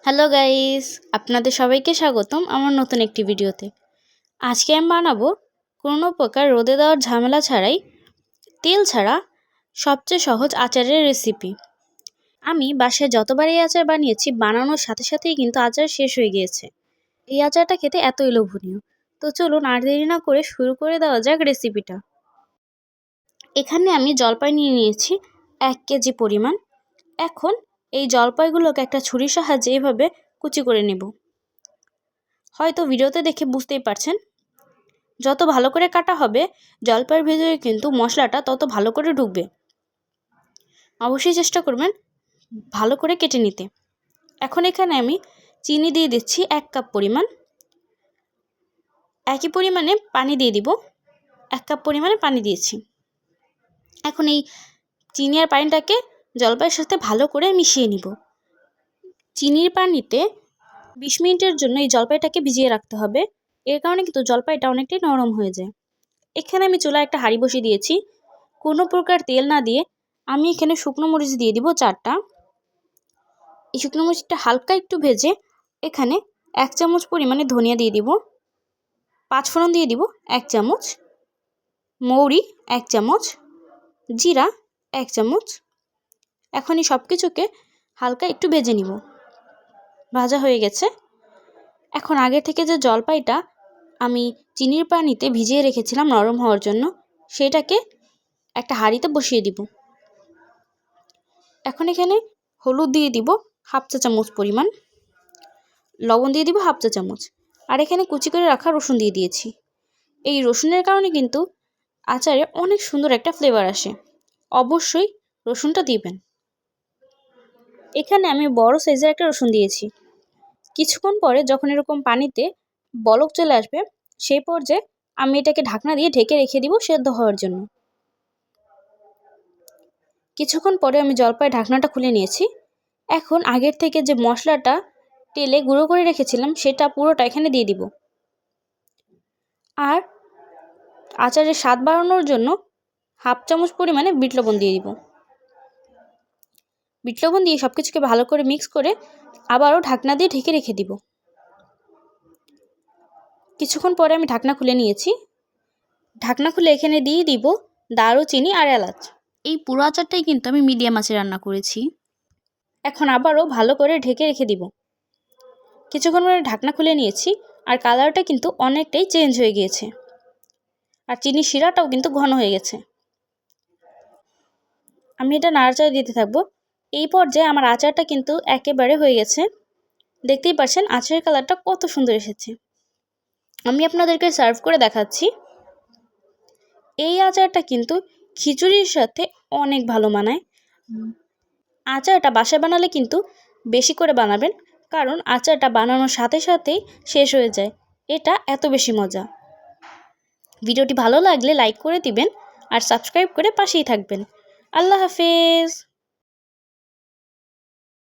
Hello guys, আপনাদের সবাইকে স্বাগতম আমার নতুন একটি ভিডিওতে। আজকে আমি বানাবো কোনো প্রকার রোদে দেওয়ার ঝামেলা ছাড়াই তেল ছাড়া সবচেয়ে সহজ আচারের রেসিপি। আমি বাসায় যতবারই আচার বানিয়েছি বানানোর সাথে সাথেই কিন্তু আচার শেষ হয়ে গিয়েছে। এই আচারটা খেতে এতই লোভনীয়। তো চলুন আর দেরি না করে শুরু করে দেওয়া যাক রেসিপিটা। এখানে আমি জলপাই নিয়ে নিয়েছি 1 কেজি পরিমাণ। এখন এই জলপাইগুলোকে একটা ছুরির সাহায্যে এভাবে কুচি করে নেব। হয়তো ভিডিওতে দেখে বুঝতেই পারছেন, যত ভালো করে কাটা হবে জলপাইয়ের ভেতরে কিন্তু মশলাটা তত ভালো করে ঢুকবে। অবশ্যই চেষ্টা করবেন ভালো করে কেটে নিতে। এখন এখানে আমি চিনি দিয়ে দিচ্ছি 1 কাপ পরিমাণ। একই পরিমাণে পানি দিয়ে দিব। 1 কাপ পরিমাণে পানি দিয়েছি। এখন এই চিনি আর পানিটাকে জলপাইয়ের সাথে ভালো করে মিশিয়ে নিব। চিনির পানিতে 20 মিনিটের জন্য এই জলপাইটাকে ভিজিয়ে রাখতে হবে। এর কারণে কিন্তু জলপাইটা অনেকটাই নরম হয়ে যায়। এখানে আমি চুলায় একটা হাঁড়ি বসিয়ে দিয়েছি। কোনো প্রকার তেল না দিয়ে আমি এখানে শুকনো মরিচ দিয়ে দিব 4টা। এই শুকনো মরিচটা হালকা একটু ভেজে এখানে 1 চামচ পরিমাণে ধনিয়া দিয়ে দিব, 5 ফোড়ন দিয়ে দিব 1 চামচ, মৌরি 1 চামচ, জিরা 1 চামচ। এখন এই সব কিছুকে হালকা একটু ভেজে নিব। ভাজা হয়ে গেছে। এখন আগে থেকে যে জলপাইটা আমি চিনির পানিতে ভিজিয়ে রেখেছিলাম নরম হওয়ার জন্য, সেটাকে একটা হাঁড়িতে বসিয়ে দিব। এখন এখানে হলুদ দিয়ে দিব 1/2 চা চামচ পরিমাণ, লবণ দিয়ে দিব 1/2 চা চামচ, আর এখানে কুচি করে রাখা রসুন দিয়ে দিয়েছি। এই রসুনের কারণে কিন্তু আচারে অনেক সুন্দর একটা ফ্লেভার আসে। অবশ্যই রসুনটা দিবেন। এখানে আমি বড় সাইজের একটা রসুন দিয়েছি। কিছুক্ষণ পরে যখন এরকম পানিতে বলক চলে আসবে, সেই পর্যায়ে আমি এটাকে ঢাকনা দিয়ে ঢেকে রেখে দিব সেদ্ধ হওয়ার জন্য। কিছুক্ষণ পরে আমি জলপাইয়ের ঢাকনাটা খুলে নিয়েছি। এখন আগের থেকে যে মশলাটা তেলে গুঁড়ো করে রেখেছিলাম সেটা পুরোটা এখানে দিয়ে দিব। আর আচারের স্বাদ বাড়ানোর জন্য 1/2 চামচ পরিমাণে বিট লবণ দিয়ে দিব। বিট লবণ দিয়ে সব কিছুকে ভালো করে মিক্স করে আবারও ঢাকনা দিয়ে ঢেকে রেখে দিব। কিছুক্ষণ পরে আমি ঢাকনা খুলে নিয়েছি। ঢাকনা খুলে এখানে দিয়ে দিব দারুচিনি আর এলাচ। এই পুরো আচারটাই কিন্তু আমি মিডিয়াম আঁচে রান্না করেছি। এখন আবারও ভালো করে ঢেকে রেখে দিব। কিছুক্ষণ পরে ঢাকনা খুলে নিয়েছি আর কালারটা কিন্তু অনেকটাই চেঞ্জ হয়ে গিয়েছে, আর চিনির শিরাটাও কিন্তু ঘন হয়ে গেছে। আমি এটা নাড়াচাড়া দিতে থাকবো। এই পর্যায়ে আমার আচারটা কিন্তু একেবারে হয়ে গেছে। দেখতেই পাচ্ছেন আচারের কালারটা কত সুন্দর এসেছে। আমি আপনাদেরকে সার্ভ করে দেখাচ্ছি। এই আচারটা কিন্তু খিচুড়ির সাথে অনেক ভালো মানায়। আচারটা বাসায় বানালে কিন্তু বেশি করে বানাবেন, কারণ আচারটা বানানোর সাথে সাথেই শেষ হয়ে যায়। এটা এত বেশি মজা। ভিডিওটি ভালো লাগলে লাইক করে দিবেন আর সাবস্ক্রাইব করে পাশেই থাকবেন। আল্লাহ হাফেজ।